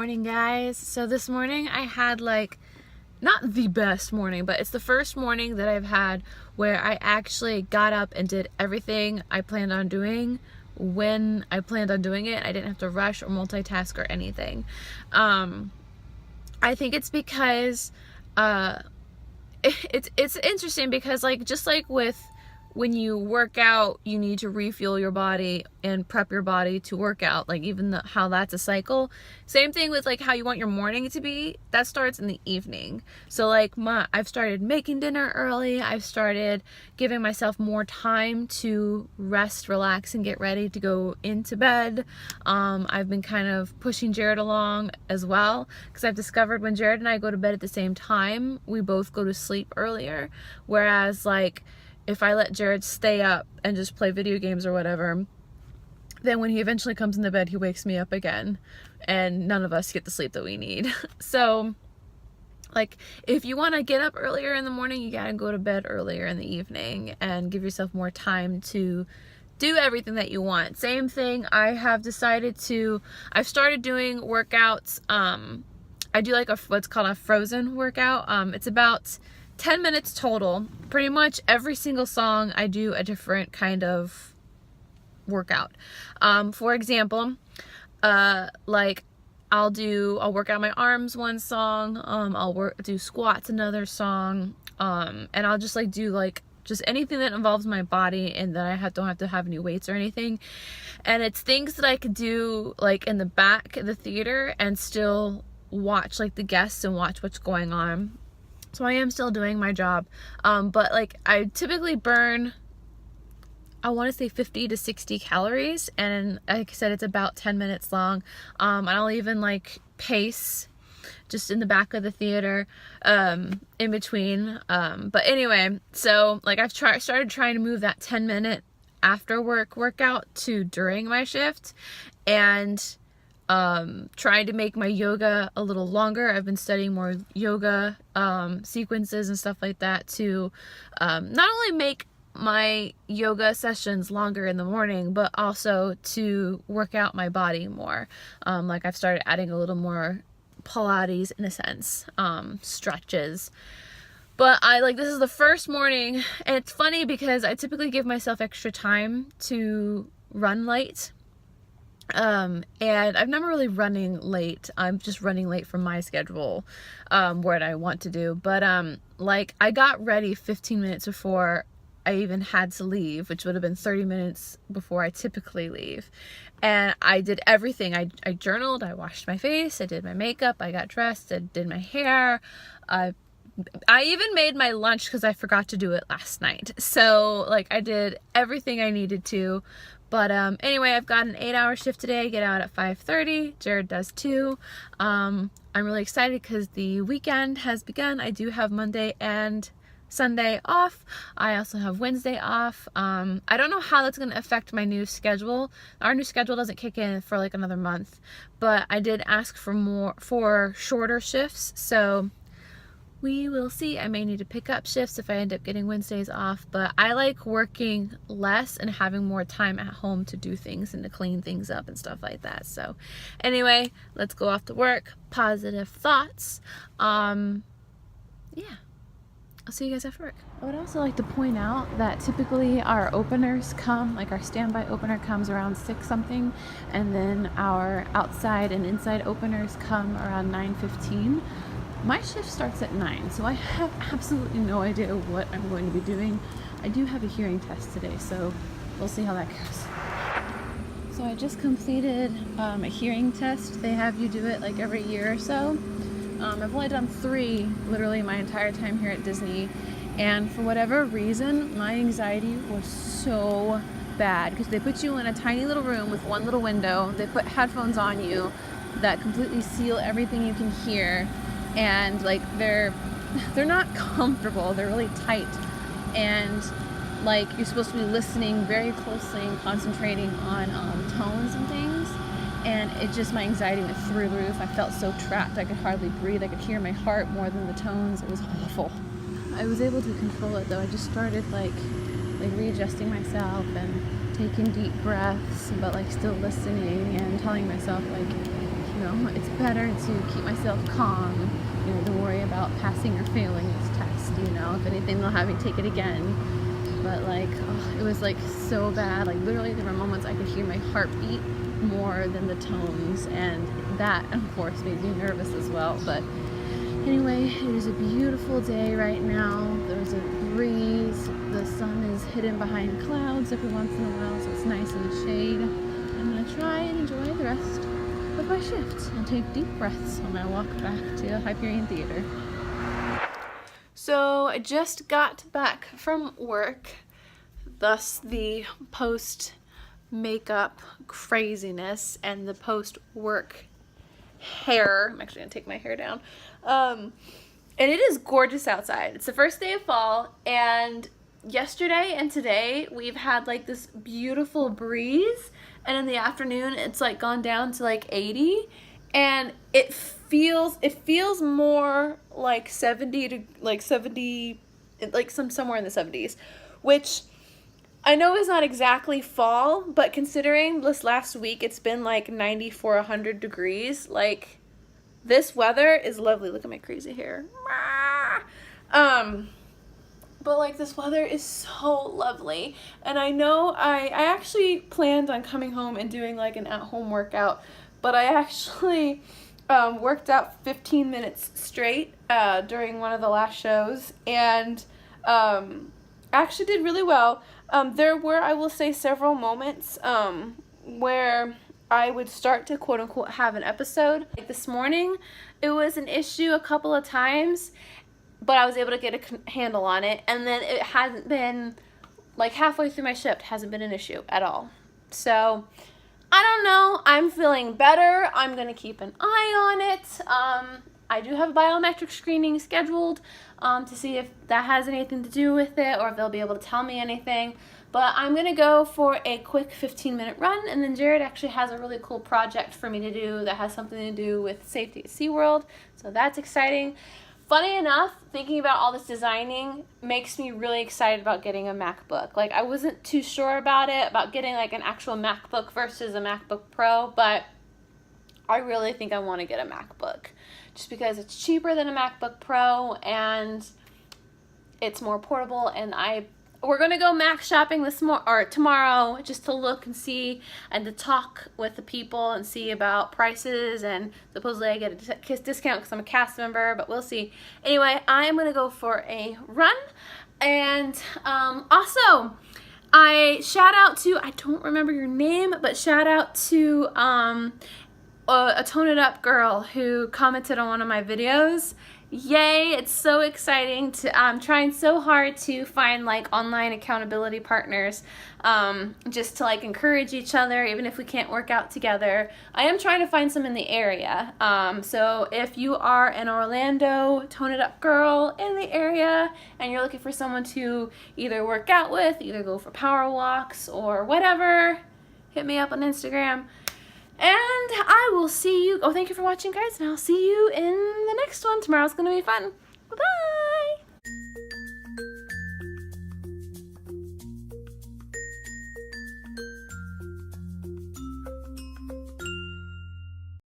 morning, guys. So this morning I had not the best morning, but it's the first morning that I've had where I actually got up and did everything I planned on doing when I planned on doing it. I didn't have to rush or multitask or anything. I think it's because it's interesting because just like with when you work out, you need to refuel your body and prep your body to work out, how that's a cycle. Same thing with how you want your morning to be. That starts in the evening. So I've started making dinner early. I've started giving myself more time to rest, relax, and get ready to go into bed. I've been kind of pushing Jared along as well, because I've discovered when Jared and I go to bed at the same time, we both go to sleep earlier. Whereas if I let Jared stay up and just play video games or whatever, then when he eventually comes into bed, he wakes me up again, and none of us get the sleep that we need. So, if you want to get up earlier in the morning, you gotta go to bed earlier in the evening and give yourself more time to do everything that you want. Same thing, I've started doing workouts. I do what's called a frozen workout. It's about 10 minutes total. Pretty much every single song I do a different kind of workout. For example, I'll work out my arms one song, I'll do squats another song, and I'll just do just anything that involves my body and that I don't have to have any weights or anything. And it's things that I could do in the back of the theater and still watch the guests and watch what's going on. So I am still doing my job, but I typically burn, I want to say 50 to 60 calories, and like I said, it's about 10 minutes long. I'll even pace just in the back of the theater in between. But anyway, so I've started trying to move that 10-minute after work workout to during my shift, and trying to make my yoga a little longer. I've been studying more yoga sequences and stuff like that to not only make my yoga sessions longer in the morning, but also to work out my body more. I've started adding a little more Pilates in a sense, stretches. But this is the first morning, and it's funny because I typically give myself extra time to run late. And I'm never really running late. I'm just running late from my schedule, what I want to do. But, I got ready 15 minutes before I even had to leave, which would have been 30 minutes before I typically leave. And I did everything. I journaled, I washed my face, I did my makeup, I got dressed, I did my hair. I even made my lunch because I forgot to do it last night. So, I did everything I needed to. But anyway, I've got an 8-hour shift today. I get out at 5:30. Jared does too. I'm really excited because the weekend has begun. I do have Monday and Sunday off. I also have Wednesday off. I don't know how that's going to affect my new schedule. Our new schedule doesn't kick in for another month. But I did ask for shorter shifts. So we will see. I may need to pick up shifts if I end up getting Wednesdays off, but I like working less and having more time at home to do things and to clean things up and stuff like that. So anyway, let's go off to work. Positive thoughts. Yeah. I'll see you guys after work. I would also like to point out that typically our openers come, our standby opener comes around 6 something, and then our outside and inside openers come around 9:15. My shift starts at 9, so I have absolutely no idea what I'm going to be doing. I do have a hearing test today, so we'll see how that goes. So I just completed a hearing test. They have you do it every year or so. I've only done 3 literally my entire time here at Disney, and for whatever reason, my anxiety was so bad because they put you in a tiny little room with one little window. They put headphones on you that completely seal everything you can hear. And they're not comfortable, they're really tight, and you're supposed to be listening very closely and concentrating on tones and things, and my anxiety went through the roof. I felt so trapped, I could hardly breathe. I could hear my heart more than the tones. It was awful. I was able to control it though. I just started readjusting myself and taking deep breaths, but still listening and telling myself know, it's better to keep myself calm, you know, to worry about passing or failing this test, you know. If anything, they'll have me take it again. But like, oh, it was like so bad. Like literally there were moments I could hear my heartbeat more than the tones, and that of course made me nervous as well. But anyway, it is a beautiful day right now. There's a breeze. The sun is hidden behind clouds every once in a while, so it's nice in the shade. I'm gonna try and enjoy the rest of my shift and take deep breaths on my walk back to Hyperion Theater. So I just got back from work, thus the post makeup craziness and the post work hair. I'm actually gonna take my hair down. And it is gorgeous outside. It's the first day of fall, and yesterday and today we've had like this beautiful breeze, and in the afternoon it's like gone down to like 80, and it feels more like 70 to like 70, like somewhere in the 70s, which I know is not exactly fall, but considering this last week it's been like 94, 100 degrees, like this weather is lovely. Look at my crazy hair. But like this weather is so lovely, and I know I actually planned on coming home and doing like an at-home workout, but I actually worked out 15 minutes straight during one of the last shows, and actually did really well. There were, I will say, several moments where I would start to quote unquote have an episode. Like this morning, it was an issue a couple of times, but I was able to get a handle on it, and then it hasn't been, like halfway through my shift, hasn't been an issue at all. So I don't know, I'm feeling better. I'm gonna keep an eye on it. I do have a biometric screening scheduled to see if that has anything to do with it, or if they'll be able to tell me anything. But I'm going to go for a quick 15-minute run, and then Jared actually has a really cool project for me to do that has something to do with safety at SeaWorld, so that's exciting. Funny enough, thinking about all this designing makes me really excited about getting a MacBook. Like, I wasn't too sure about it, about getting like an actual MacBook versus a MacBook Pro, but I really think I want to get a MacBook just because it's cheaper than a MacBook Pro and it's more portable. And we're gonna go Mac shopping tomorrow, just to look and see and to talk with the people and see about prices, and supposedly I get a discount because I'm a cast member, but we'll see. Anyway, I am gonna go for a run, and also I shout out to, I don't remember your name, but shout out to a Tone It Up girl who commented on one of my videos. Yay, it's so exciting. I'm trying so hard to find like online accountability partners, just to like encourage each other even if we can't work out together. I am trying to find some in the area, so if you are an Orlando Tone It Up girl in the area and you're looking for someone to either work out with, either go for power walks or whatever, hit me up on Instagram. And I will see you. Oh, thank you for watching, guys, and I'll see you in the next one. Tomorrow's gonna be fun.